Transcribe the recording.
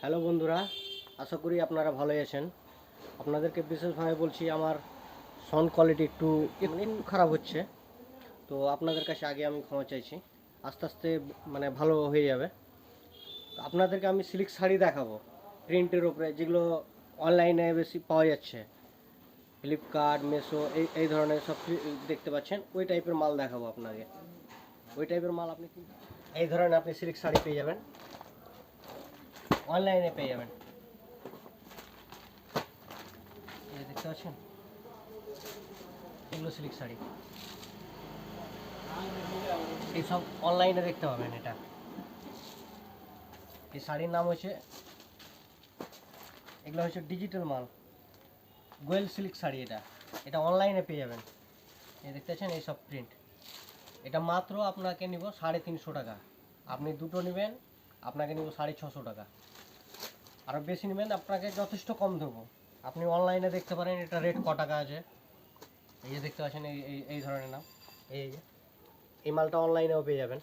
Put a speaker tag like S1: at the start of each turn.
S1: Hello বন্ধুরা, আশা করি আপনারা ভালোই আছেন। আপনাদেরকে বিশেষভাবে বলছি, আমার সাউন্ড কোয়ালিটি একটু খারাপ হচ্ছে, তো আপনাদের কাছে আগে আমি ক্ষমা চাইছি। আস্তে আস্তে ভালো হয়ে যাবে। আপনাদেরকে আমি সিল্ক শাড়ি দেখাবো প্রিন্টের ওপরে, যেগুলো অনলাইনে বেশি পাওয়া যাচ্ছে, ফ্লিপকার্ট, মেশো, এই ধরনের সব দেখতে পাচ্ছেন। ওই টাইপের মাল দেখাবো আপনাকে। ওই টাইপের মাল আপনি এই ধরনের আপনি সিল্ক শাড়ি পেয়ে যাবেন, অনলাইনে পেয়ে যাবেন। এই দেখতে পাচ্ছেন, এগুলো সিল্ক শাড়ি, এইসব অনলাইনে দেখতে পাবেন। এই শাড়ির নাম হচ্ছে, এগুলো হচ্ছে ডিজিটাল মাল, গোয়েল সিল্ক শাড়ি। এটা অনলাইনে পেয়ে যাবেন। এই দেখতে পাচ্ছেন, এই সব প্রিন্ট। এটা মাত্র আপনাকে নিব 350 টাকা। আপনি দুটো নেবেন, আপনাকে নিব 650 টাকা। আরও বেশি নেবেন, আপনাকে যথেষ্ট কম দেবো। আপনি অনলাইনে দেখতে পারেন এটা রেট ক টাকা আছে। এই যে দেখতে পাচ্ছেন, এই ধরনের নাম, এই মালটা অনলাইনেও পেয়ে যাবেন।